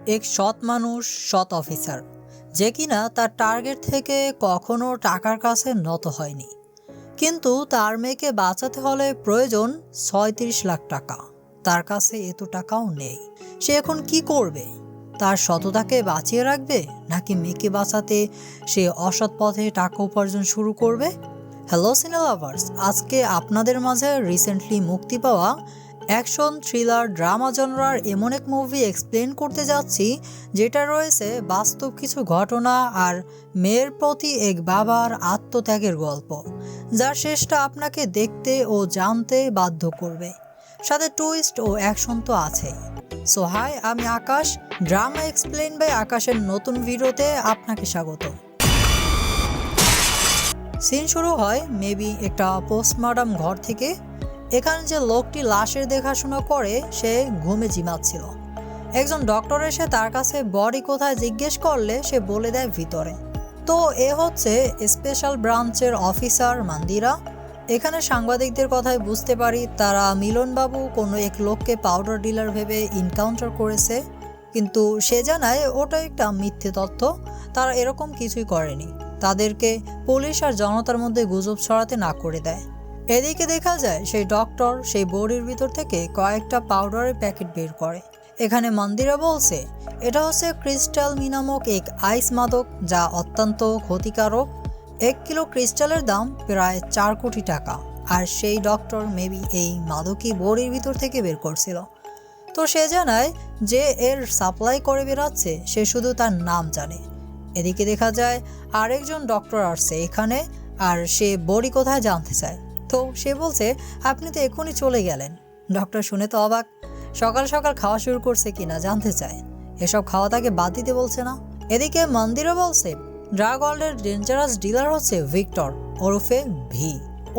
এক সৎ মানুষ, সৎ অফিসার, যে কিনা তার টার্গেট থেকে কখনো টাকার কাছে নত হয়নি। কিন্তু তার মেয়েকে বাঁচাতে হলে প্রয়োজন ৩৬ লাখ টাকা। তার কাছে এত টাকাও নেই। সে এখন কি করবে? তার সততাকে বাঁচিয়ে রাখবে, নাকি মেয়েকে বাঁচাতে সে অসৎ পথে টাকা উপার্জন শুরু করবে? হ্যালো সিনে লাভার্স, আজকে আপনাদের মাঝে রিসেন্টলি মুক্তি পাওয়া অ্যাকশন থ্রিলার ড্রামা জনরার এমন এক মুভি এক্সপ্লেন করতে যাচ্ছি, যেটা রয়েছে বাস্তব কিছু ঘটনা আর মেয়ের প্রতি এক বাবার আত্মত্যাগের গল্প, যার শেষটা আপনাকে দেখতে ও জানতে বাধ্য করবে। সাথে টুইস্ট ও অ্যাকশন তো আছেই। সো হাই, আমি আকাশ, ড্রামা এক্সপ্লেন বাই আকাশের নতুন ভিডিওতে আপনাকে স্বাগত। সিন শুরু হয় মেবি একটা পোস্টমর্টম ঘর থেকে। এখানে যে লোকটি লাশের দেখাশোনা করে সে ঘুমে ঝিমাচ্ছিল। একজন ডক্টর এসে তার কাছে বডি কোথায় জিজ্ঞেস করলে সে বলে দেয় ভিতরে। তো এ হচ্ছে স্পেশাল ব্রাঞ্চের অফিসার মন্দিরা। এখানে সাংবাদিকদের কথায় বুঝতে পারি তারা মিলনবাবু কোনো এক লোককে পাউডার ডিলার ভেবে এনকাউন্টার করেছে, কিন্তু সে জানায় ওটা একটা মিথ্যে তথ্য। তারা এরকম কিছুই করেনি। তাদেরকে পুলিশ আর জনতার মধ্যে গুজব ছড়াতে না করে দেয়। এদিকে দেখা যায় সেই ডক্টর সেই বডির ভিতর থেকে কয়েকটা পাউডারের প্যাকেট বের করে। এখানে মন্দিরা বলছে এটা হচ্ছে ক্রিস্টাল নামক এক আইস মাদক, যা অত্যন্ত ক্ষতিকারক। 1 কিলো ক্রিস্টালের দাম প্রায় 4 কোটি টাকা। আর সেই ডক্টর মেবি এই মাদকই বডির ভিতর থেকে বের করছিল। তো সে জানায় যে এর সাপ্লাই করে বেরাচ্ছে সে শুধু তার নাম জানে। এদিকে দেখা যায় আরেকজন ডক্টর আসছে এখানে, আর সে বডি কোথায় জানতে চায়। তো সে বলছে আপনি তো এখনই চলে গেলেন। ডক্টর শুনে তো অবাক। সকাল সকাল খাওয়া শুরু করছে কিনা জানতে চায়। এসব খাওয়া তাকে বাদ দিতে বলছে না। এদিকে মন্দিরও বলছে ড্রাগ ওয়ার্ল্ডের ডেঞ্জারাস ডিলার হচ্ছে ভিক্টর ওরফে ভি।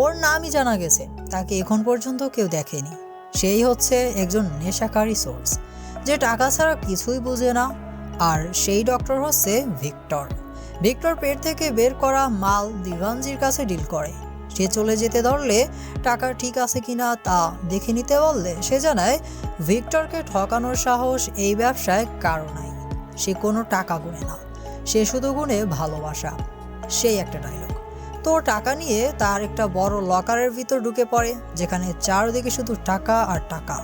ওর নামই জানা গেছে, তাকে এখন পর্যন্ত কেউ দেখেনি। সেই হচ্ছে একজন নেশাকারী সোর্স, যে টাকা ছাড়া কিছুই বুঝে না। আর সেই ডক্টর হচ্ছে ভিক্টর। ভিক্টর পেট থেকে বের করা মাল দিভানজির কাছে ডিল করে। সে চলে যেতে ধরলে টাকা ঠিক আছে কিনা তা দেখে নিতে বললে সে জানায় ভিক্টরকে ঠকানোর সাহস এই ব্যবসায় কারো নাই। সে কোনো টাকা গুনে না, সে শুধু গুনে ভালোবাসা। সেই একটা ডায়লগ। তো টাকা নিয়ে তার একটা বড় লকারের ভিতর ঢুকে পড়ে, যেখানে চারদিকে শুধু টাকা আর টাকা।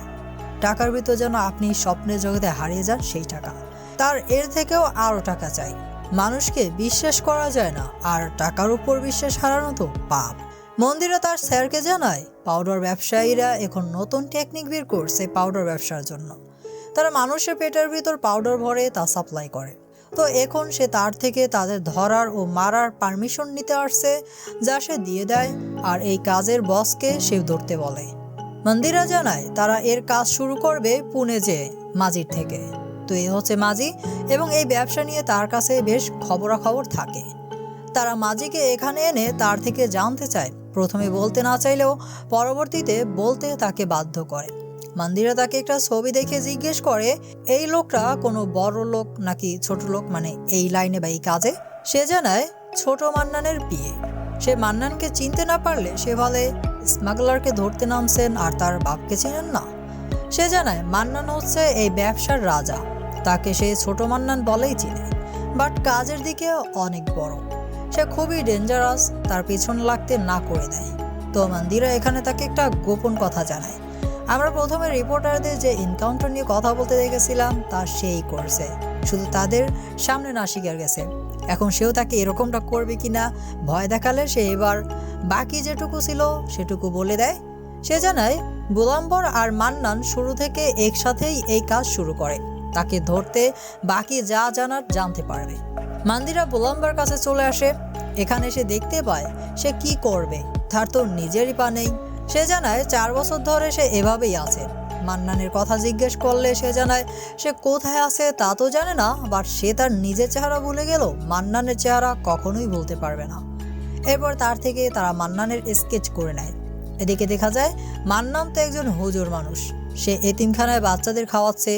টাকার ভিতর যেন আপনি স্বপ্নের জগতে হারিয়ে যান সেই টাকা। তার এর থেকেও আরও টাকা চাই। মানুষকে বিশ্বাস করা যায় না, আর টাকার উপর বিশ্বাস হারানো তো পাপ। মন্দিরে তার স্যারকে জানায় পাউডার ব্যবসায়ীরা এখন নতুন টেকনিক বের করছে পাউডার ব্যবসার জন্য। তারা মানুষের পেটের ভিতর পাউডার ভরে তা সাপ্লাই করে। তো এখন সে তার থেকে তাদের ধরার ও মারার পারমিশন নিতে আসছে, যা সে দিয়ে দেয়। আর এই কাজের বসকে সে ধরতে বলে। মন্দিরা জানায় তারা এর কাজ শুরু করবে পুনে যে মাঝির থেকে। তো এ হচ্ছে মাঝি, এবং এই ব্যবসা নিয়ে তার কাছে বেশ খবরাখবর থাকে। তারা মাঝিকে এখানে এনে তার থেকে জানতে চায়। প্রথমে বলতে না চাইলেও পরবর্তীতে বলতে তাকে বাধ্য করে। মন্দিরা তাকে একটা ছবি দেখে জিজ্ঞেস করে এই লোকটা কোনো বড় লোক নাকি ছোট লোক, মানে এই লাইনে বা এই কাজে। সে জানায় ছোট মান্নানের বিয়ে। সে মান্নানকে চিনতে না পারলে সে বলে স্মাগলারকে ধরতে নামছেন আর তার বাপকে চিনেন না। সে জানায় মান্নান হচ্ছে এই ব্যবসার রাজা, তাকে সে ছোট মান্নান বলেই চিনে, বাট কাজের দিকে অনেক বড়। সে খুবই ডেঞ্জারাস, তার পিছন লাগতে না করে দেয়। তো মন্দিরা এখানে তাকে একটা গোপন কথা জানায়। আমরা প্রথমে রিপোর্টারদের যে এনকাউন্টার নিয়ে কথা বলতে দেখেছিলাম তা সেই করছে, শুধু তাদের সামনে না স্বীকার গেছে। এখন সেও তাকে এরকমটা করবে কিনা ভয় দেখালে সে এবার বাকি যেটুকু ছিল সেটুকু বলে দেয়। সে জানায় গোলাম্বর আর মান্নান শুরু থেকে একসাথেই এই কাজ শুরু করে। তাকে ধরতে বাকি যা জানার জানতে পারবে। মন্দিরা গোলাম্বর কাছে চলে আসে। এখানে সে দেখতে পায় সে কি করবে, তার তো নিজেরই পা নেই। সে জানায় 4 বছর ধরে সে এভাবেই আছে। মান্নানের কথা জিজ্ঞেস করলে সে জানায় সে কোথায় আছে তা তো জানে না, বাট সে তার নিজের চেহারা ভুলে গেল মান্নানের চেহারা কখনোই বলতে পারবে না। এরপর তার থেকে তারা মান্নানের স্কেচ করে নেয়। এদিকে দেখা যায় মান্নান তো একজন হুজুর মানুষ, সে এতিমখানায় বাচ্চাদের খাওয়াচ্ছে।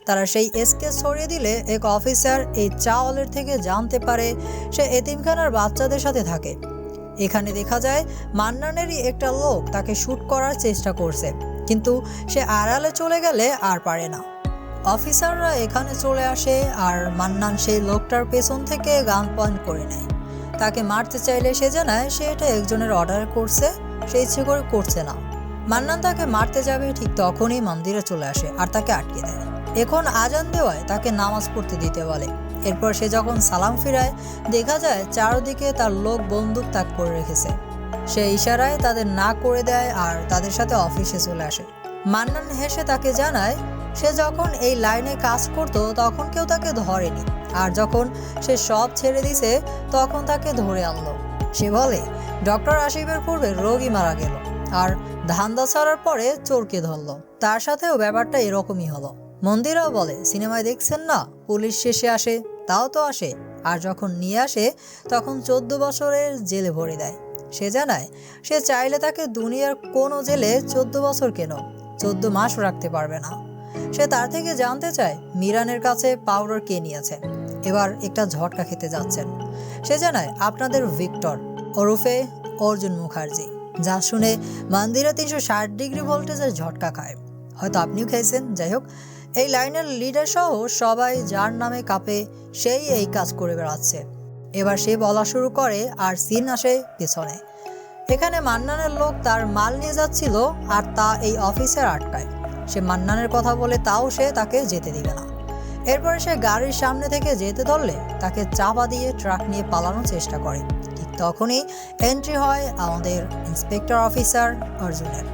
তারা সেই স্কেচ ছড়িয়ে দিলে এক অফিসার এই চাওয়ালের থেকে জানতে পারে সে এতিমখানার বাচ্চাদের সাথে থাকে। এখানে দেখা যায় মান্নানেরই একটা লোক তাকে শ্যুট করার চেষ্টা করছে, কিন্তু সে আড়ালে চলে গেলে আর পারে না। অফিসাররা এখানে চলে আসে আর মান্নান সেই লোকটার পেছন থেকে গান পয়েন্ট করে নেয়। তাকে মারতে চাইলে সে জানায় সে এটা একজনের অর্ডার করছে, সে ইচ্ছে করে করছে না। মান্নান তাকে মারতে যাবে, ঠিক তখনই মন্দিরে চলে আসে আর তাকে আটকে দেয়। এখন আজান দেওয়ায় তাকে নামাজ পড়তে দিতে বলে। এরপর সে যখন সালাম ফিরায় দেখা যায় চারদিকে তার লোক বন্দুক তাক করে রেখেছে। সে ইশারায় তাদের না করে দেয় আর তাদের সাথে অফিসে চলে আসে। মান্নান হেসে তাকে জানায় সে যখন এই লাইনে কাজ করত তখন কেউ তাকে ধরেনি, আর যখন সে সব ছেড়ে দিছে তখন তাকে ধরে আনলো। সে বলে ডক্টর আসিফের পূর্বে রোগী মারা গেল আর ধান্দা ছাড়ার পরে চোরকে ধরলো, তার সাথেও ব্যাপারটা এরকমই হলো। মন্দিরাও বলে সিনেমায় দেখছেন না, পুলিশ শেষে আসে, তাও তো আসে, আর যখন নিয়ে আসে তখন 14 বছরের জেলে ভরে দেয়। সে জানায় সে চাইলে তাকে দুনিয়ার কোনো জেলে 14 বছর কেন 14 মাস রাখতে পারবে না। সে তার থেকে জানতে চায় মিরানের কাছে পাউডার কে নিয়েছে, এবার একটা ঝটকা খেতে যাচ্ছেন। সে জানায় আপনাদের ভিক্টর ওরফে অর্জুন মুখার্জি, যা শুনে মন্দিরে 360 ডিগ্রি ভোল্টেজের ঝটকা খায়। হয়তো আপনিও খেয়েছেন। যাই হোক, এই লাইনের লিডার সহ সবাই যার নামে কাঁপে সেই এই কাজ করে বেড়াচ্ছে। এবার সে বলা শুরু করে আর সিন আসে পেছনে। এখানে মান্নানের লোক তার মাল নিয়ে যাচ্ছিল আর তা এই অফিসার আটকায়। সে মান্নানের কথা বলে তাও সে তাকে যেতে দিবে না। এরপরে সে গাড়ির সামনে থেকে যেতে ধরলে তাকে চাপা দিয়ে ট্রাক নিয়ে পালানোর চেষ্টা করে। ঠিক তখনই এন্ট্রি হয় আমাদের ইন্সপেক্টর অফিসার অর্জুনের।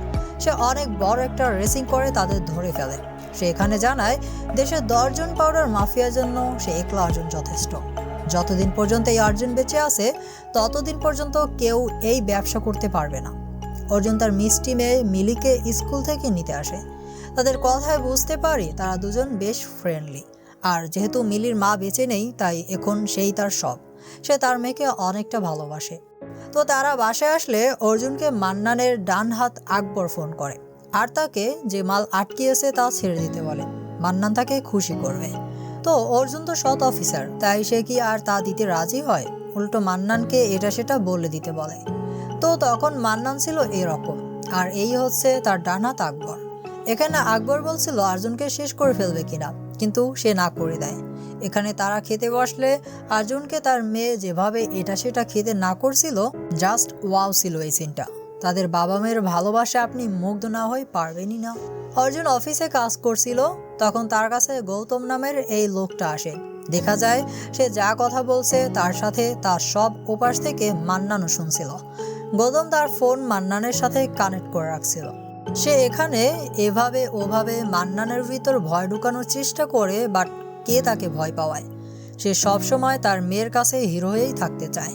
সে অনেক বড় একটা রেসিং করে তাদের ধরে ফেলে। সে এখানে জানায় দেশের 10 জন পাউডার মাফিয়ার জন্য সে একলা অর্জুন যথেষ্ট। যতদিন পর্যন্ত এই অর্জুন বেঁচে আছে ততদিন পর্যন্ত কেউ এই ব্যবসা করতে পারবে না। অর্জুন তার মিষ্টি মেয়ে মিলিকে স্কুল থেকে নিতে আসে। তাদের কথায় বুঝতে পারি তারা দুজন বেশ ফ্রেন্ডলি, আর যেহেতু মিলির মা বেঁচে নেই তাই এখন সেই তার সব। সে তার মেয়েকে অনেকটা ভালোবাসে। তো তারা বাসায় আসলে অর্জুনকে মান্নানের ডান হাত আকবর ফোন করে আর তাকে যে মাল আটকিয়েছে তা ছেড়ে দিতে বলে। মান্নান তাকে খুশি করবে। তো অর্জুন তো সৎ অফিসার, তাই সে কি আর তা দিতে রাজি হয়? উল্টো মান্নানকে এটা সেটা বলে দিতে বলে। তো তখন মান্নান ছিল এরকম, আর এই হচ্ছে তার ডান হাত আকবর। এখানে আকবর বলছিল অর্জুনকে শেষ করে ফেলবে কিনা, কিন্তু সে না করে দেয়। এখানে তারা খেতে বসলে অর্জুনকে তার মেয়ে যেভাবে এটা সেটা খেতে না করছিল, জাস্ট ওয়াও ছিল এই সিনটা। তাদের বাবা মেয়ের ভালোবাসা আপনি মুগ্ধ না হয়ে পারবেনই না। অর্জুন অফিসে কাজ করছিল, তখন তার কাছে গৌতম নামের এই লোকটা আসে। দেখা যায় সে যা কথা বলছে তার সাথে তার সব ওপাশ থেকে মান্নানও শুনছিল। গৌতম তার ফোন মান্নানের সাথে কানেক্ট করে রাখছিল। সে এখানে এভাবে ওভাবে মান্নানের ভিতর ভয় ঢুকানোর চেষ্টা করে, বাট কে তাকে ভয় পাওয়ায়? সে সবসময় তার মেয়ের কাছে হিরো হয়েই থাকতে চায়,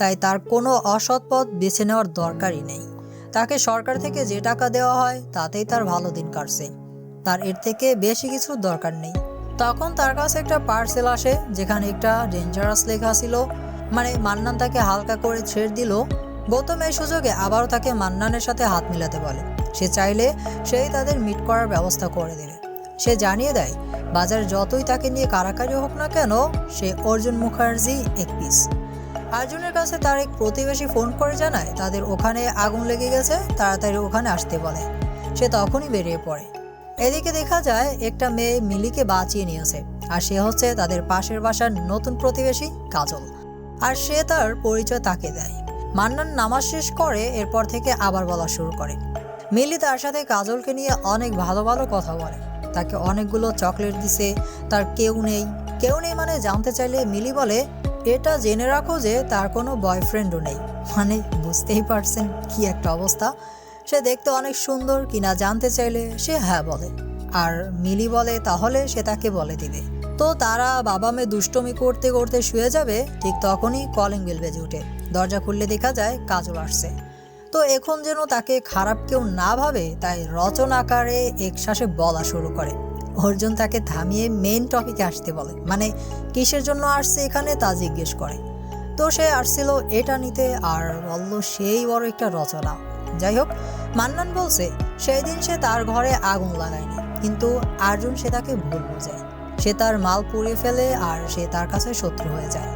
তাই তার কোনো অসৎ পথ বেছে নেওয়ার দরকারই নেই। তাকে সরকার থেকে যে টাকা দেওয়া হয় তাতেই তার ভালো দিন কাটছে, তার এর থেকে বেশি কিছুর দরকার নেই। তখন তার কাছে একটা পার্সেল আসে যেখানে একটা ডেঞ্জারাস লেখা ছিল, মানে মান্নান তাকে হালকা করে ছেড়ে দিল। গৌতম এই সুযোগে আবারও তাকে মান্নানের সাথে হাত মিলাতে বলে। সে চাইলে সেই তাদের মিট করার ব্যবস্থা করে দেবে। সে জানিয়ে দেয় বাজারে যতই তাকে নিয়ে কারাকারি হোক না কেন, সে অর্জুন মুখার্জি এক পিস। অর্জুনের কাছে তার এক প্রতিবেশী ফোন করে জানায় তাদের ওখানে আগুন লেগে গেছে, তাড়াতাড়ি ওখানে আসতে বলে। সে তখনই বেরিয়ে পড়ে। এদিকে দেখা যায় একটা মেয়ে মিলিকে বাঁচিয়ে নিয়েছে, আর সে হচ্ছে তাদের পাশের বাসার নতুন প্রতিবেশী কাজল, আর সে তার পরিচয় তাকে দেয়। মান্নান নামাজ শেষ করে এরপর থেকে আবার বলা শুরু করে। মিলি তার সাথে কাজলকে নিয়ে অনেক ভালো ভালো কথা বলে, তাকে অনেকগুলো চকলেট দিছে। তার কেউ নেই মানে জানতে চাইলে মিলি বলে এটা জেনে রাখো যে তার কোনো বয়ফ্রেন্ডও নেই। মানে বুঝতেই পারছেন কি একটা অবস্থা। সে দেখতে অনেক সুন্দর কিনা জানতে চাইলে সে হ্যাঁ বলে, আর মিলি বলে তাহলে সে তাকে বলে দিবে। তো তারা বাবা মেয়ে দুষ্টমি করতে করতে শুয়ে যাবে, ঠিক তখনই কলিং বেল বেজে ওঠে। দরজা খুললে দেখা যায় কাজল আসছে। তো এখন যেন তাকে খারাপ কেউ না ভাবে তাই রচন আকারে একশ্বাসে বলা শুরু করে। অর্জুন তাকে থামিয়ে মেইন টপিকে আসতে বলে, মানে কিসের জন্য আসছে এখানে তা জিজ্ঞেস করে। তো সে আসছিল এটা নিতে, আর বলল সেই বড় একটা রচনা। যাই হোক, মান্নান বলছে সেই দিন সে তার ঘরে আগুন লাগায়নি, কিন্তু অর্জুন সে তাকে ভুল বোঝায়। সে তার মাল পুড়িয়ে ফেলে আর সে তার কাছে শত্রু হয়ে যায়।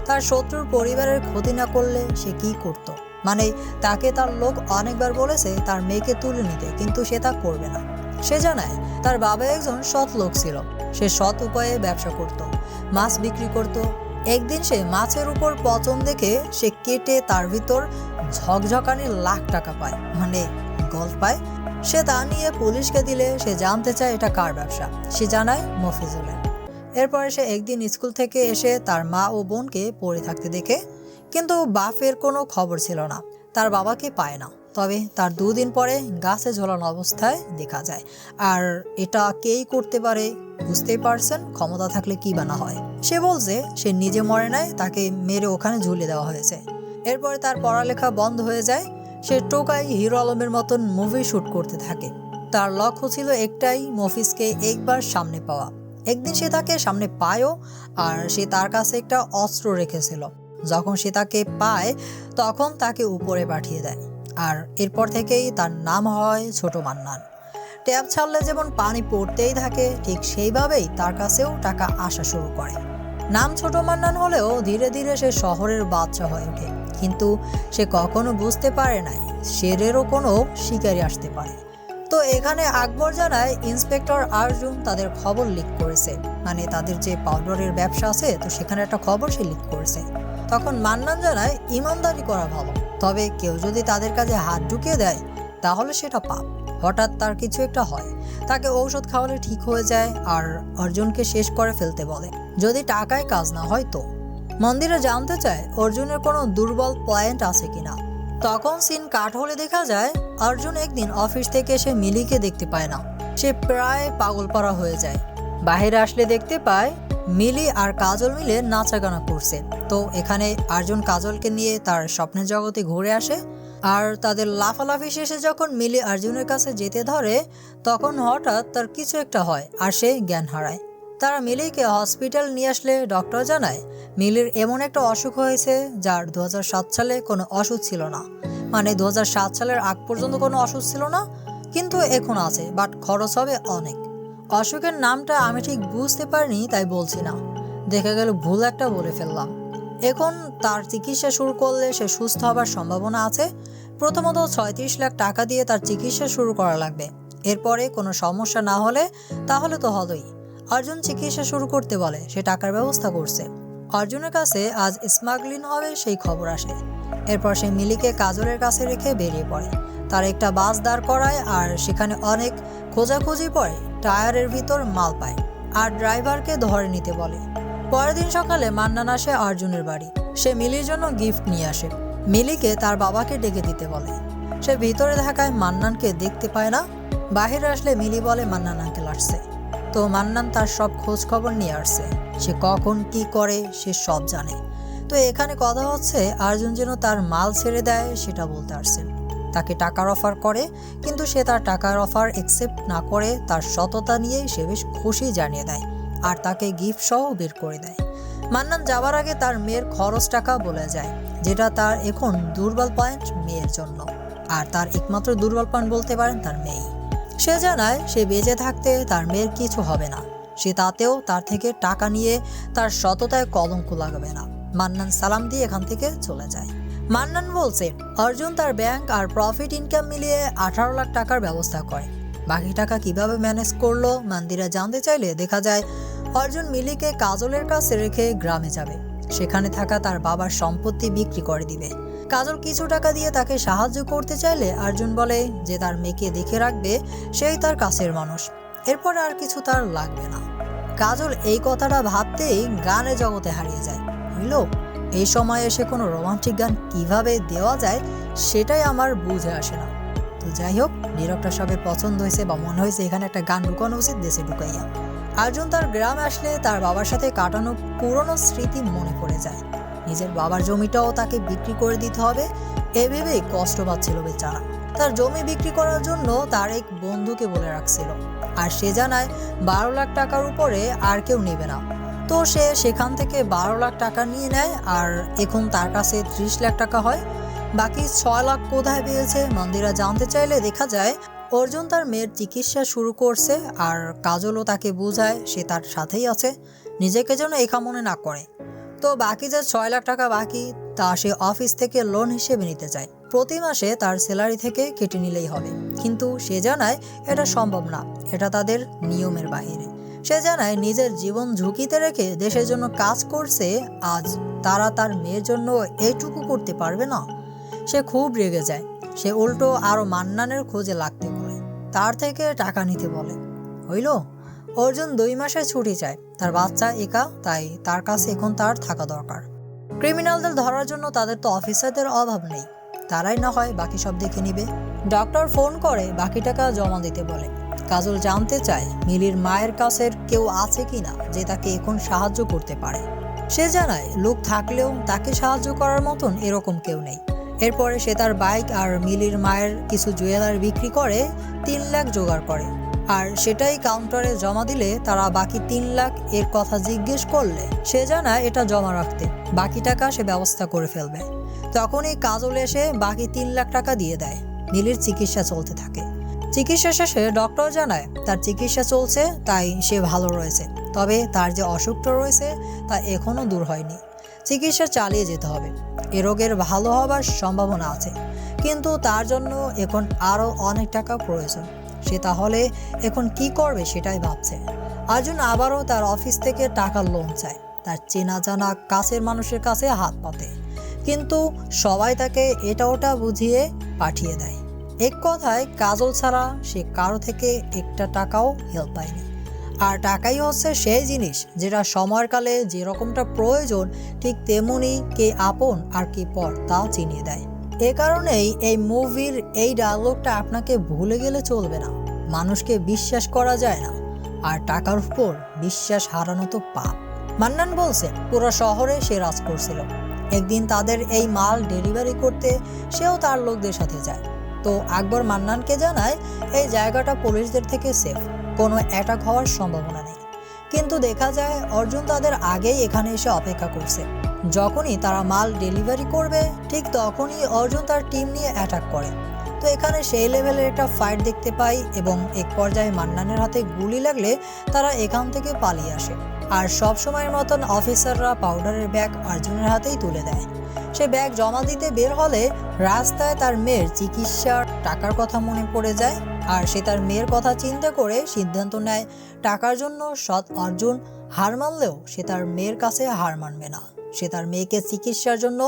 তার শত্রুর পরিবারের ক্ষতি না করলে সে কি করত? মানে তাকে তার লোক অনেকবার বলেছে তার মেয়েকে তুলে নিতে, কিন্তু সে তা করবে না। সে জানায় তার বাবা একজন সৎ লোক ছিল, সে সৎ উপায়ে ব্যবসা করত, মাছ বিক্রি করত। একদিন সে মাছের উপর পচন দেখে সে কেটে তার ভিতর ঝকঝকানি লাখ টাকা পায়, মানে গল্ড পায়। সে তা নিয়ে পুলিশকে দিলে সে জানতে চায় এটা কার ব্যবসা। সে জানায় মফিজুলের। এরপরে সে একদিন স্কুল থেকে এসে তার মা ও বোনকে পড়ে থাকতে দেখে, কিন্তু বাপের কোনো খবর ছিল না, তার বাবাকে পায় না। তবে তার 2 দিন পরে গাছে ঝোলানো অবস্থায় দেখা যায়। আর এটা কেই করতে পারে বুঝতেই পারছেন, ক্ষমতা থাকলে কি বানা হয়। সে বলছে সে নিজে মরে নাই, তাকে মেরে ওখানে ঝুলিয়ে দেওয়া হয়েছে। এরপরে তার পড়ালেখা বন্ধ হয়ে যায়। সে টোকাই হিরো আলমের মতন মুভি শুট করতে থাকে। তার লক্ষ্য ছিল একটাই, মফিজকে একবার সামনে পাওয়া। একদিন সে তাকে সামনে পায়ও, আর সে তার কাছে একটা অস্ত্র রেখেছিল। যখন সে তাকে পায় তখন তাকে উপরে পাঠিয়ে দেয়। আর এরপর থেকেই তার নাম হয় ছোট মান্নান। ট্যাপ ছাড়লে যেমন পানি পড়তেই থাকে, ঠিক সেইভাবেই তার কাছেও টাকা আসা শুরু করে। নাম ছোট মান্নান হলেও ধীরে ধীরে সে শহরের বাচ্চা হয়ে ওঠে। কিন্তু সে কখনো বুঝতে পারে নাই শেরেরও কোনো শিকারি আসতে পারে। তো এখানে আকবর জানায় ইন্সপেক্টর আরজুন তাদের খবর লিক করেছে, মানে তাদের যে পাউডারের ব্যবসা আছে, তো সেখানে একটা খবর সে লিক করেছে। তখন মান্নান জানায় ইমানদারি করা ভালো, তবে কেউ যদি তাদের কাজে হাত ঢুকিয়ে দেয় তাহলে সেটা পাপ। হঠাৎ তার কিছু একটা হয়, তাকে ঔষধ খাওয়ালে ঠিক হয়ে যায়, আর অর্জুনকে শেষ করে ফেলতে বলে যদি টাকায় কাজ না হয়। তো মন্দিরে জানতে চায় অর্জুনের কোনো দুর্বল পয়েন্ট আছে কিনা। তখন সিন কাট হলে দেখা যায় অর্জুন একদিন অফিস থেকে এসে মিলিকে দেখতে পায় না। সে প্রায় পাগলপাড়া হয়ে যায়। বাইরে আসলে দেখতে পায় মিলি আর কাজল মিলে নাচাগানা করছে। তো এখানে অর্জুন কাজলকে নিয়ে তার স্বপ্নের জগতে ঘুরে আসে। আর তাদের লাফালাফি শেষে যখন মিলি অর্জুনের কাছে যেতে ধরে, তখন হঠাৎ তার কিছু একটা হয় আর সে জ্ঞান হারায়। তারা মিলিকে হসপিটাল নিয়ে আসলে ডক্টর জানায় মিলির এমন একটা অসুখ হয়েছে যার 2007 সালে কোনো ওষুধ ছিল না, মানে 2007 সালের আগ পর্যন্ত কোনো ওষুধ ছিল না, কিন্তু এখন আছে, বাট খরচ হবে অনেক। অসুখের নামটা আমি ঠিক বুঝতে পারিনি, তাই বলছি না, দেখা গেল ভুল একটা বলে ফেললাম। এখন তার চিকিৎসা শুরু করলে সে সুস্থ হবার সম্ভাবনা আছে। প্রথমত 36 লাখ টাকা দিয়ে তার চিকিৎসা শুরু করা লাগবে। এরপরে কোনো সমস্যা না হলে তাহলে তো হলোই। অর্জুন চিকিৎসা শুরু করতে বলে, সে টাকার ব্যবস্থা করছে। অর্জুনের কাছে আজ স্মাগলিং হবে সেই খবর আসে। এরপর সে মিলিকে কাজলের কাছে রেখে বেরিয়ে পড়ে। তার একটা বাস দাঁড় করায় আর সেখানে অনেক খোঁজাখুঁজি পরে টায়ারের ভিতর মাল পায় আর ড্রাইভারকে ধরে নিতে বলে। পরের দিন সকালে মান্নান আসে অর্জুনের বাড়ি। সে মিলির জন্য গিফট নিয়ে আসে। মিলিকে তার বাবাকে ডেকে দিতে বলে। সে ভিতরে থাকায় মান্নানকে দেখতে পায় না। বাহিরে আসলে মিলি বলে মান্নান আঙ্কেল আসছে। তো মান্নান তার সব খোঁজ খবর নিয়ে আসছে। সে কখন কি করে সে সব জানে। তো এখানে কথা হচ্ছে অর্জুন যেন তার মাল ছেড়ে দেয় সেটা বলতে আসছে। তাকে টাকার অফার করে, কিন্তু সে তার টাকার অফার অ্যাকসেপ্ট না করে তার সততা নিয়ে সে বেশ খুশি জানিয়ে দেয় আর তাকে গিফট সহ বের করে দেয়। মান্নান যাবার আগে তার মেয়ের খরচ টাকা বলে যায়, যেটা তার এখন দুর্বল পয়েন্ট মেয়ের জন্য। আর তার একমাত্র দুর্বল পয়েন্ট বলতে পারেন তার মেয়ে। সে জানায় সে বেঁচে থাকতে তার মেয়ের কিছু হবে না, সে তাতেও তার থেকে টাকা নিয়ে তার সততায় কলঙ্ক লাগাবে না। মান্নান সালাম দিয়ে এখান থেকে চলে যায়। মান্নান বলছে অর্জুন তার ব্যাংক আর প্রফিট ইনকাম মিলিয়ে 18 লাখ টাকার ব্যবস্থা করে। বাকি টাকা কিভাবে ম্যানেজ করলো মন্দিরা জানতে চাইলে দেখা যায় অর্জুন মিলিকে কাজলের কাছে রেখে গ্রামে যাবে। সেখানে থাকা তার বাবার সম্পত্তি বিক্রি করে দিবে। কাজল কিছু টাকা দিয়ে তাকে সাহায্য করতে চাইলে অর্জুন বলে যে তার মেয়েকে দেখে রাখবে সেই তার কাছের মানুষ, এরপর আর কিছু তার লাগবে না। কাজল এই কথাটা ভাবতেই গানের জগতে হারিয়ে যায়। বুঝল, এই সময় এসে কোনো রোমান্টিক গান কিভাবে দেওয়া যায় সেটাই আমার বুঝে আসে না। তো যাই হোক, ডিরেক্টর সবের পছন্দ হয়েছে বা মনে হয়েছে এখানে একটা গান ঢুকানো উচিত দেশে ঢুকাইয়া। অর্জুন তার গ্রামে আসলে তার বাবার সাথে কাটানো পুরনো স্মৃতি মনে পড়ে যায়। নিজের বাবার জমিটাও তাকে বিক্রি করে দিতে হবে এ ভেবেই কষ্ট পাচ্ছিল বেচারা। তার জমি বিক্রি করার জন্য তার এক বন্ধুকে বলে রাখছিল, আর সে জানায় 12 লাখ টাকার উপরে আর কেউ নেবে না। তো সে সেখান থেকে 12 লাখ টাকা নিয়ে নেয়, আর এখন তার কাছে 30 লাখ টাকা হয়। বাকি 6 লাখ কোথায় পেয়েছে মন্দিরা জানতে চাইলে দেখা যায় অর্জুন তার মেয়ের চিকিৎসা শুরু করছে, আর কাজলও তাকে বোঝায় সে তার সাথেই আছে, নিজেকে যেন একা মনে না করে। তো বাকি যে 6 লাখ টাকা বাকি তা সে অফিস থেকে লোন হিসেবে নিতে চায়। প্রতি মাসে তার স্যালারি থেকে কেটে নিলেই হবে, কিন্তু সে জানায় এটা সম্ভব না, এটা তাদের নিয়মের বাইরে। সে জানায় নিজের জীবন ঝুঁকিতে রেখে দেশের জন্য কাজ করছে, আজ তারা তার মেয়ের জন্য এইটুকু করতে পারবে না। সে খুব রেগে যায়। সে উল্টো আরও মান্নানের খোঁজে লাগতে বলে, তার থেকে টাকা নিতে বলে। হইল, অর্জুন 2 মাসের ছুটি চায়। তার বাচ্চা একা, তাই তার কাছে এখন তার থাকা দরকার। ক্রিমিনালদের ধরার জন্য তাদের তো অফিসারদের অভাব নেই, তারাই না হয় বাকি সব দেখে নিবে। ডক্টর ফোন করে বাকি টাকা জমা দিতে বলে। কাজল জানতে চায় মিলির মায়ের কাছের কেউ আছে কিনা যে তাকে এখন সাহায্য করতে পারে। সে জানায় লোক থাকলেও তাকে সাহায্য করার মতন এরকম কেউ নেই। এরপরে সে তার বাইক আর মিলির মায়ের কিছু জুয়েলারি বিক্রি করে 3 লাখ জোগাড় করে, আর সেটাই কাউন্টারে জমা দিলে তারা বাকি 3 লাখ এর কথা জিজ্ঞেস করলে সে জানায় এটা জমা রাখতে, বাকি টাকা সে ব্যবস্থা করে ফেলবে। তখনই কাজল এসে বাকি 3 লাখ টাকা দিয়ে দেয়। মিলির চিকিৎসা চলতে থাকে। চিকিৎসা শেষে ডক্টর জানায় তার চিকিৎসা চলছে, তাই সে ভালো রয়েছে। তবে তার যে অসুখটা রয়েছে তা এখনও দূর হয়নি। চিকিৎসা চালিয়ে যেতে হবে। এ রোগের ভালো হবার সম্ভাবনা আছে, কিন্তু তার জন্য এখন আরও অনেক টাকা প্রয়োজন। সে তাহলে এখন কি করবে সেটাই ভাবছে। অর্জুন আবারও তার অফিস থেকে টাকার লোন চায়। তার চেনা জানা কাছের মানুষের কাছে হাত পাতে, কিন্তু সবাই তাকে এটা ওটা বুঝিয়ে পাঠিয়ে দেয়। এক কথায় কাজল ছাড়া সে কারো থেকে একটা টাকাও হেল্প পায়নি। আর টাকাই হচ্ছে সেই জিনিস যেটা সময়ের কালে যেরকমটা প্রয়োজন ঠিক তেমনি কে আপন আর কে পর তা চিনিয়ে দেয়। এ কারণেই এই মুভির এই ডায়লগটা আপনাকে ভুলে গেলে চলবে না। মানুষকে বিশ্বাস করা যায় না, আর টাকার উপর বিশ্বাস হারানো তো পাপ। মান্নান বলছে পুরো শহরে সে রাজ করছিল। একদিন তাদের এই মাল ডেলিভারি করতে সেও তার লোকদের সাথে যায়। তো আকবর মান্নানকে জানায় এই জায়গাটা পুলিশদের থেকে সেফ, কোনো অ্যাটাক হওয়ার সম্ভাবনা নেই। কিন্তু দেখা যায় অর্জুন তাদের আগেই এখানে এসে অপেক্ষা করছে। যখনই তারা মাল ডেলিভারি করবে ঠিক তখনই অর্জুন তার টিম নিয়ে অ্যাটাক করে। তো এখানে সেই লেভেলের একটা ফাইট দেখতে পাই, এবং এক পর্যায়ে মান্নানের হাতে গুলি লাগলে তারা এখান থেকে পালিয়ে আসে। আর সব সময়ের মতন অফিসাররা পাউডারের ব্যাগ অর্জুনের হাতেই তুলে দেয়। সে ব্যাগ জমা দিতে বের হলে রাস্তায় তার মেয়ের চিকিৎসার টাকার কথা মনে পড়ে যায়, আর সে তার মেয়ের কথা চিন্তা করে সিদ্ধান্ত নেয় টাকার জন্য সৎ অর্জুন হার মানলেও সে তার মেয়ের কাছে হার মানবে না। সে তার মেয়েকে চিকিৎসার জন্য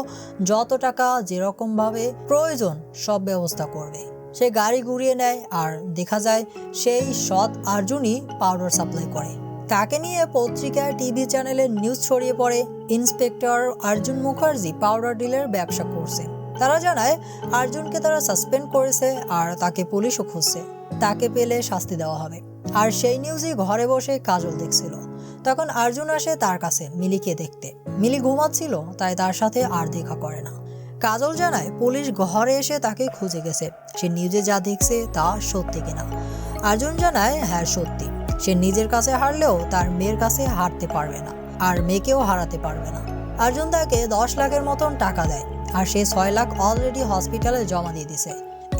যত টাকা যেরকমভাবে প্রয়োজন সব ব্যবস্থা করবে। সে গাড়ি ঘুরিয়ে নেয়, আর দেখা যায় সেই সৎ অর্জুনই পাউডার সাপ্লাই করে। তাকে নিয়ে পত্রিকায় টিভি চ্যানেলে নিউজ ছড়িয়ে পড়ে ইন্সপেক্টর অর্জুন মুখার্জি পাউডার ডিলের ব্যবসা করছে। তারা জানায় অর্জুনকে তারা সাসপেন্ড করেছে, আর তাকে পুলিশও খুঁজছে। তাকে পেলে শাস্তি দেওয়া হবে। আর সেই নিউজই ঘরে বসে কাজল দেখছিল। তখন অর্জুন আসে তার কাছে মিলিকে দেখতে। মিলি ঘুমাচ্ছিল, তাই তার সাথে আর দেখা করে না। কাজল জানায় পুলিশ ঘরে এসে তাকে খুঁজে গেছে। সে নিউজে যা দেখছে তা সত্যি কিনা। অর্জুন জানায় হ্যাঁ সত্যি। সে নিজের কাছে হারলেও তার মেয়ের কাছে হারতে পারবে না, আর মেয়েকেও হারাতে পারবে না। অর্জুন তাকে 10 লাখের মতন টাকা দেয়, আর সে 6 লাখ অলরেডি হসপিটালে জমা দিয়ে দিছে।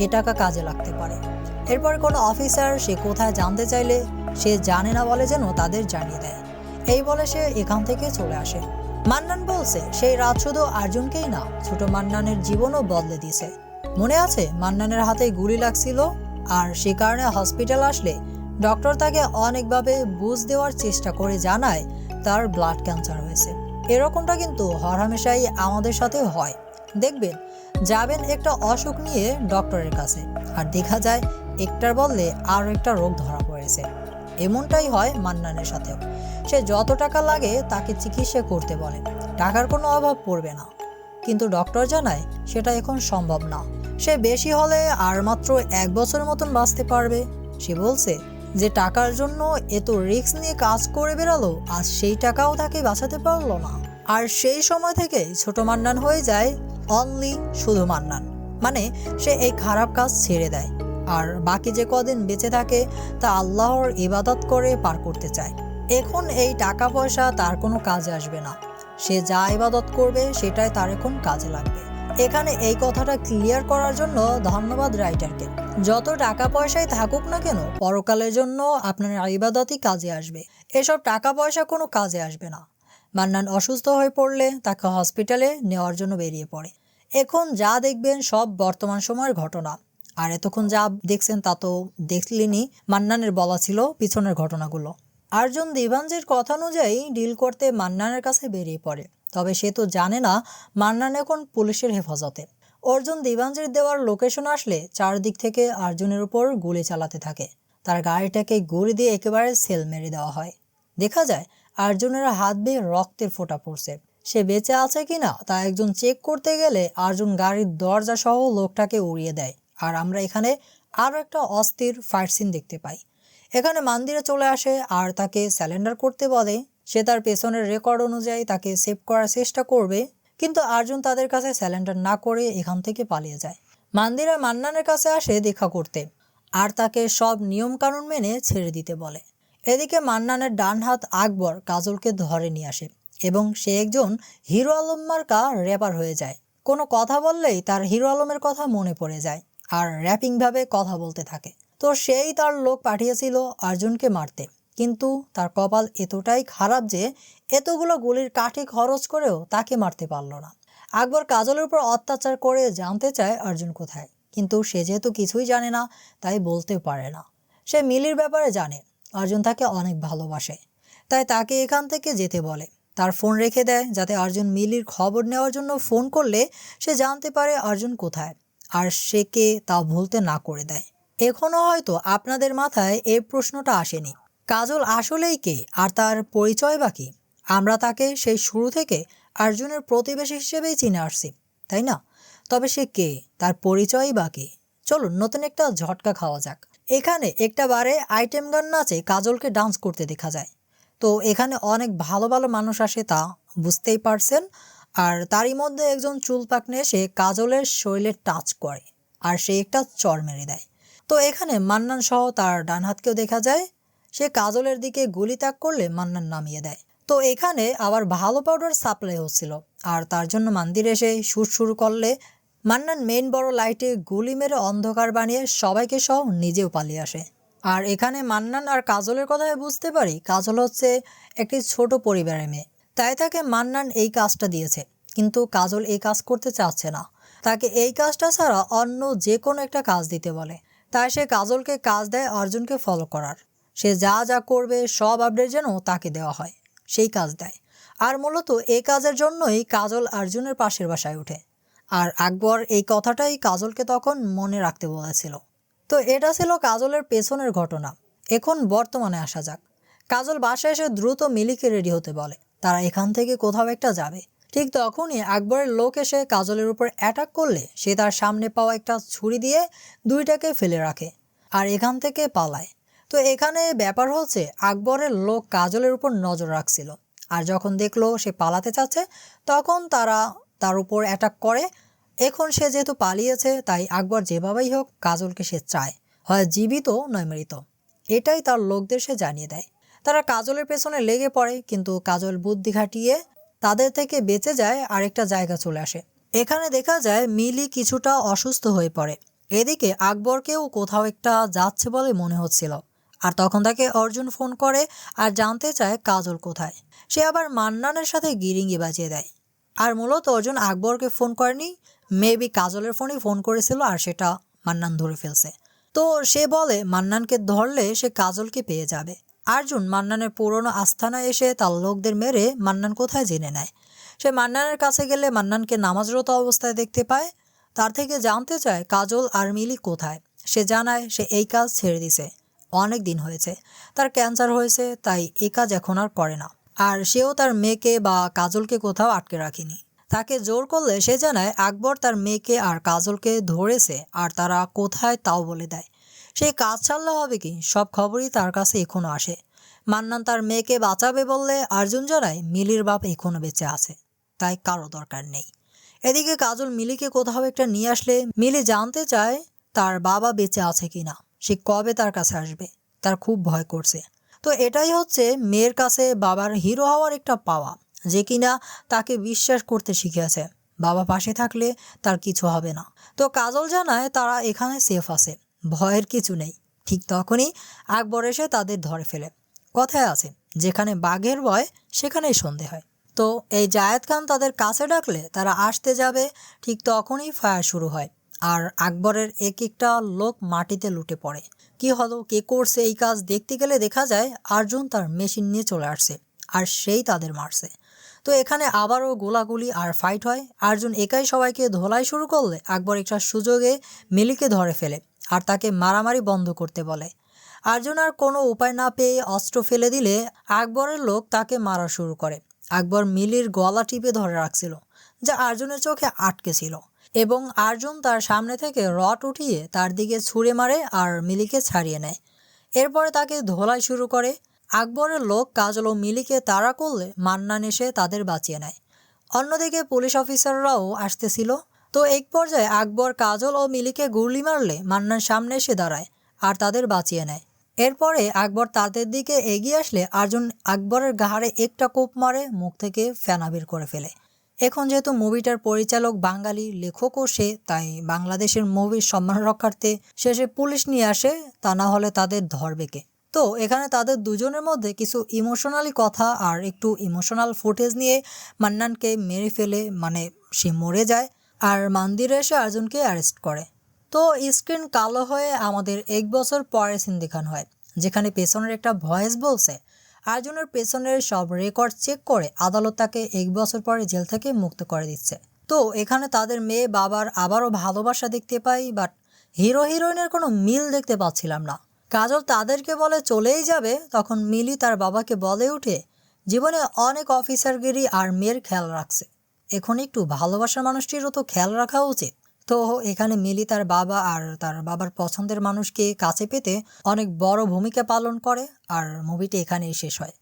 এ টাকা কাজে লাগতে পারে। এরপর কোনো অফিসার সে কোথায় জানতে চাইলে সে জানে না বলে যেন তাদের জানিয়ে দেয়। এই বলে সে এখান থেকে চলে আসে। মান্নান বলছে সেই রাত শুধু অর্জুনকেই না, ছোট মান্নানের জীবনও বদলে দিয়েছে। মনে আছে মান্নানের হাতে গুলি লাগছিল, আর সে কারণে হসপিটাল আসলে ডক্টর তাকে অনেকভাবে বুঝ দেওয়ার চেষ্টা করে জানায় তার ব্লাড ক্যান্সার হয়েছে। এরকমটা কিন্তু হরহামেশাই আমাদের সাথে হয়। দেখবেন যাবেন একটা অসুখ নিয়ে ডক্টরের কাছে, আর দেখা যায় একটার বদলে আরও একটা রোগ ধরা পড়েছে। এমনটাই হয় মান্নানের সাথেও। সে যত টাকা লাগে তাকে চিকিৎসা করতে বলে, টাকার কোনো অভাব পড়বে না। কিন্তু ডক্টর জানায় সেটা এখন সম্ভব না। সে বেশি হলে আর মাত্র 1 বছরের মতন বাঁচতে পারবে। সে বলছে যে টাকার জন্য এত রিস্ক নিয়ে কাজ করে বেরালো, আজ সেই টাকাও তাকে বাঁচাতে পারলো না। আর সেই সময় থেকে ছোট মান্নান হয়ে যায় অনলি শুধু মান্নান। মানে সে এই খারাপ কাজ ছেড়ে দেয়, আর বাকি যে কদিন বেঁচে থাকে তা আল্লাহর ইবাদত করে পার করতে চায়। এখন এই টাকা পয়সা তার কোনো কাজে আসবে না। সে যা ইবাদত করবে সেটাই তার এখন কাজে লাগবে। এখানে এই কথাটা ক্লিয়ার করার জন্য ধন্যবাদ রাইটারকে। যত টাকা পয়সাই থাকুক না কেন, পরকালের জন্য আপনার ইবাদতই কাজে আসবে। এসব টাকা পয়সা কোনো কাজে আসবে না। মান্নান অসুস্থ হয়ে পড়লে তাকে হসপিটালে নেওয়ার জন্য বেরিয়ে পড়ে। এখন যা দেখবেন সব বর্তমান সময়ের ঘটনা, আর এতক্ষণ যা দেখছেন তা তো দেখলেনই। মান্নানের বলা ছিল পিছনের ঘটনাগুলো। আর্জুন দিভাঞ্জির কথা অনুযায়ী ডিল করতে মান্নানের কাছে বেরিয়ে পড়ে, তবে সে তো জানে না মান্নান এখন পুলিশের হেফাজতে। অর্জুন দিভাঞ্জির দেওয়ার লোকেশন আসলে চারদিক থেকে আর্জুনের উপর গুলি চালাতে থাকে। তার গাড়িটাকে গুলি দিয়ে একেবারে সেল মেরে দেওয়া হয়। দেখা যায় আর্জুনের হাত বেয়ে রক্তের ফোঁটা পড়ছে। সে বেঁচে আছে কিনা তা একজন চেক করতে গেলে আর্জুন গাড়ির দরজা সহ লোকটাকে উড়িয়ে দেয়। আর আমরা এখানে আরও একটা অস্থির ফাইট সিন দেখতে পাই। এখানে মন্দিরে চলে আসে আর তাকে স্যালেন্ডার করতে বলে। সে তার পেছনের রেকর্ড অনুযায়ী তাকে সেভ করার চেষ্টা করবে, কিন্তু আর্জুন তাদের কাছে স্যালেন্ডার না করে এখান থেকে পালিয়ে যায়। মন্দিরা মান্নানের কাছে আসে দেখা করতে আর তাকে সব নিয়ম কানুন মেনে ছেড়ে দিতে বলে। এদিকে মান্নানের ডান হাত আকবর কাজলকে ধরে নিয়ে আসে এবং সে একজন হিরো আলম মার্কা র্যাপার হয়ে যায়। কোনো কথা বললেই তার হিরো আলমের কথা মনে পড়ে যায় আর র্যাপিংভাবে কথা বলতে থাকে। তো সেই তার লোক পাঠিয়েছিল আর্জুনকে মারতে, কিন্তু তার কপাল এতটাই খারাপ যে এতগুলো গুলির কাঠি খরচ করেও তাকে মারতে পারল না। আকবর কাজলের উপর অত্যাচার করে জানতে চায় আর্জুন কোথায়, কিন্তু সে যেহেতু কিছুই জানে না তাই বলতেও পারে না। সে মিলির ব্যাপারে জানে, অর্জুন তাকে অনেক ভালোবাসে, তাই তাকে এখান থেকে যেতে বলে। তার ফোন রেখে দেয় যাতে অর্জুন মিলির খবর নেওয়ার জন্য ফোন করলে সে জানতে পারে অর্জুন কোথায় আর সে কে তা ভুলতে না করে দেয়। এখনও হয়তো আপনাদের মাথায় এই প্রশ্নটা আসেনি, কাজল আসলেই কে আর তার পরিচয় বা কি? আমরা তাকে সেই শুরু থেকে অর্জুনের প্রতিবেশী হিসেবেই চিনে আসছি, তাই না? তবে সে কে, তার পরিচয়ই বা কি? চলুন নতুন একটা ঝটকা খাওয়া যাক। এখানে একটা বারে আইটেম গান নাচে কাজলকে ডান্স করতে দেখা যায়। তো এখানে অনেক ভালো ভালো মানুষ আসে, তা বুঝতেই পারছেন। আর তারই মধ্যে একজন চুল পাকনে এসে কাজলের শরীরে টাচ করে আর সে একটা চর মেরে দেয়। তো এখানে মান্নান সহ তার ডান হাতকেও দেখা যায়। সে কাজলের দিকে গুলি তাক করলে মান্নান নামিয়ে দেয়। তো এখানে আবার ভালো পাউডার সাপ্লাই হচ্ছিল আর তার জন্য মন্দির এসে শুট শুরু করলে মান্নান মেইন বড় লাইটে গুলি মেরে অন্ধকার বানিয়ে সবাইকে সহ নিজেও পালিয়ে আসে। আর এখানে মান্নান আর কাজলের কথায় বুঝতে পারি কাজল হচ্ছে একটি ছোট পরিবারের মেয়ে, তাই তাকে মান্নান এই কাজটা দিয়েছে। কিন্তু কাজল এই কাজ করতে চাচ্ছে না, তাকে এই কাজটা ছাড়া অন্য যে কোনো একটা কাজ দিতে বলে। তাই সে কাজলকে কাজ দেয় অর্জুনকে ফলো করার। সে যা যা করবে সব আপডেট যেন তাকে দেওয়া হয়, সেই কাজ দেয়। আর মূলত এই কাজের জন্যই কাজল অর্জুনের পাশের বাসায় ওঠে। আর আকবর এই কথাটাই কাজলকে তখন মনে রাখতে বলেছিল। তো এটা ছিল কাজলের পেছনের ঘটনা। এখন বর্তমানে আসা যাক। কাজল বাসায় এসে দ্রুত মিলিকে রেডি হতে বলে, তারা এখান থেকে কোথাও একটা যাবে। ঠিক তখনই আকবরের লোক এসে কাজলের উপর অ্যাটাক করলে সে তার সামনে পাওয়া একটা ছুরি দিয়ে দুইটাকে ফেলে রাখে আর এখান থেকে পালায়। তো এখানে ব্যাপার হচ্ছে আকবরের লোক কাজলের উপর নজর রাখছিল, আর যখন দেখলো সে পালাতে চাচ্ছে তখন তারা তার উপর অ্যাটাক করে। এখন সে যেহেতু পালিয়েছে তাই আকবর যেভাবেই হোক কাজলকে সে চায়, হয় জীবিত নয় মৃত। এটাই তার লোকদের সে জানিয়ে দেয়। তারা কাজলের পেছনে লেগে পড়ে, কিন্তু কাজল বুদ্ধি খাটিয়ে তাদের থেকে বেঁচে যায়, আরেকটা জায়গা চলে আসে। এখানে দেখা যায় মিলি কিছুটা অসুস্থ হয়ে পড়ে। এদিকে আকবরকেও কোথাও একটা যাচ্ছে বলে মনে হচ্ছিল। আর তখন তাকে অর্জুন ফোন করে আর জানতে চায় কাজল কোথায়। সে আবার মান্নানের সাথে গিরিঙ্গি বাজিয়ে দেয়। আর মূলত অর্জুন আকবরকে ফোন করেনি, মেবি কাজলের ফোনই ফোন করেছিল আর সেটা মান্নান ধরে ফেলছে। তো সে বলে মান্নানকে ধরলে সে কাজলকে পেয়ে যাবে। অর্জুন মান্নানের পুরনো আস্তানায় এসে তার লোকদের মেরে মান্নান কোথায় জেনে নেয়। সে মান্নানের কাছে গেলে মান্নানকে নামাজরত অবস্থায় দেখতে পায়। তার থেকে জানতে চায় কাজল আর মিলি কোথায়। সে জানায় সে এই কাজ ছেড়ে দিছে, অনেক দিন হয়েছে, তার ক্যান্সার হয়েছে, তাই এই কাজ এখন আর করে না। আর সেও তার মেয়েকে বা কাজলকে কোথাও আটকে রাখেনি। তাকে জোর করলে সে জানায় আকবর তার মেয়েকে আর কাজলকে ধরেছে আর তারা কোথায় তাও বলে দেয়। সেই কাজ ছাড়লে হবে কি, সব খবরই তার কাছে এখনো আসে। মান্নান তার মেয়েকে বাঁচাবে বললে অর্জুন জানায় মিলির বাপ এখনো বেঁচে আছে, তাই কারো দরকার নেই। এদিকে কাজল মিলিকে কোথাও একটা নিয়ে আসলে মিলি জানতে চায় তার বাবা বেঁচে আছে কিনা, সে কবে তার কাছে আসবে, তার খুব ভয় করছে। তো এটাই হচ্ছে মেয়ের কাছে বাবার হিরো হওয়ার একটা পাওয়া, যে কিনা তাকে বিশ্বাস করতে শিখেছে। বাবা পাশে থাকলে তার কিছু হবে না। তো কাজল জানায় তারা এখানে সেফ আছে, ভয়ের কিছু নেই। ঠিক তখনই আকবর এসে তাদের ধরে ফেলে। কথায় আছে যেখানে বাঘের ভয় সেখানেই সন্ধে হয়। তো এই জায়েদ খান তাদের কাছে ডাকলে তারা আসতে যাবে, ঠিক তখনই ফায়ার শুরু হয় আর আকবরের এক একটা লোক মাটিতে লুটে পড়ে। কি হলো, কে করছে এই কাজ দেখতে গেলে দেখা যায় আর্জুন তার মেশিন নিয়ে চলে আসছে আর সেই তাদের মারছে। তো এখানে আবারও গোলাগুলি আর ফাইট হয়। আর্জুন একাই সবাইকে ধোলাই শুরু করলে আকবর একটা সুযোগে মিলিকে ধরে ফেলে আর তাকে মারামারি বন্ধ করতে বলে। আর্জুন আর কোনো উপায় না পেয়ে অস্ত্র ফেলে দিলে আকবরের লোক তাকে মারা শুরু করে। আকবর মিলির গলা টিপে ধরে রাখছিল, যা আর্জুনের চোখে আটকে ছিল, এবং আর্জুন তার সামনে থেকে রড উঠিয়ে তার দিকে ছুঁড়ে মারে আর মিলিকে ছাড়িয়ে নেয়। এরপরে তাকে ধোলাই শুরু করে। আকবরের লোক কাজল ও মিলিকে তাড়া করলে মান্নান এসে তাদের বাঁচিয়ে নেয়। অন্যদিকে পুলিশ অফিসাররাও আসতেছিল। তো এক পর্যায়ে আকবর কাজল ও মিলিকে গুলি মারলে মান্নান সামনে এসে দাঁড়ায় আর তাদের বাঁচিয়ে নেয়। এরপরে আকবর তাদের দিকে এগিয়ে আসলে আর্জুন আকবরের ঘাড়ে একটা কোপ মারে, মুখ থেকে ফেনা বের করে ফেলে। এখন যেহেতু মুভিটার পরিচালক বাঙালি, লেখকও সে, তাই বাংলাদেশের মুভির সম্মান রক্ষার্থে শেষে পুলিশ নিয়ে আসে, তা না হলে তাদের ধরবে কে। তো এখানে তাদের দুজনের মধ্যে কিছু ইমোশনালি কথা আর একটু ইমোশনাল ফুটেজ নিয়ে মান্নানকে মেরে ফেলে, মানে সে মরে যায়, আর মন্দিরে এসে আর্জুনকে অ্যারেস্ট করে। তো স্ক্রিন কালো হয়ে আমাদের 1 বছর পরের সিন দেখানো হয়, যেখানে পেছনের একটা ভয়েস বলছে আর্জুনের পেছনের সব রেকর্ড চেক করে আদালত তাকে 1 বছর পরে জেল থেকে মুক্ত করে দিচ্ছে। তো এখানে তাদের মেয়ে বাবার আবারও ভালোবাসা দেখতে পাই, বাট হিরো হিরোইনের কোনো মিল দেখতে পাচ্ছিলাম না। কাজল তাদেরকে বলে চলেই যাবে, তখন মিলি তার বাবাকে বলে উঠে জীবনে অনেক অফিসারগিরি আর মেয়ের খেয়াল রাখছে, এখন একটু ভালোবাসার মানুষটিরও তো খেয়াল রাখা উচিত। তো এখানে মিলি তার বাবা আর তার বাবার পছন্দের মানুষকে কাছে পেতে অনেক বড় ভূমিকা পালন করে, আর মুভিটি এখানেই শেষ হয়।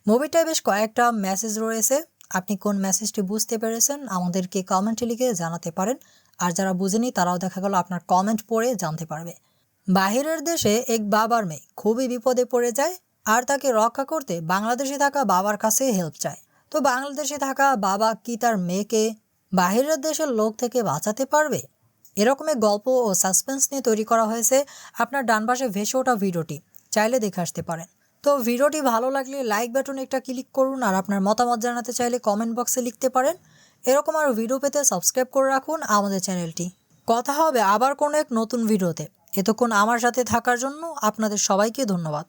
মুভিটায় বেশ কয়েকটা মেসেজ রয়েছে, আপনি কোন মেসেজটি বুঝতে পেরেছেন আমাদেরকে কমেন্টে লিখে জানাতে পারেন, আর যারা বুঝেনি তারাও দেখা গেল আপনার কমেন্ট পড়ে জানতে পারবে। বাহিরের দেশে এক বাবার মেয়ে খুবই বিপদে পড়ে যায়, আর তাকে রক্ষা করতে বাংলাদেশে থাকা বাবার কাছে হেল্প চায়। তো বাংলাদেশে থাকা বাবা কি তার মেয়েকে বাহিরের দেশের লোক থেকে বাঁচাতে পারবে? এরকমের গল্প ও সাসপেন্স নিয়ে তৈরি করা হয়েছে আপনার ডান পাশে ভেসে ওঠা ভিডিওটি, চাইলে দেখে আসতে পারেন। তো ভিডিওটি ভালো লাগলে লাইক বাটনে একটা ক্লিক করুন, আর আপনার মতামত জানাতে চাইলে কমেন্ট বক্সে লিখতে পারেন। এরকম আরও ভিডিও পেতে সাবস্ক্রাইব করে রাখুন আমাদের চ্যানেলটি। কথা হবে আবার কোনো এক নতুন ভিডিওতে। এতক্ষণ আমার সাথে থাকার জন্য আপনাদের সবাইকে ধন্যবাদ।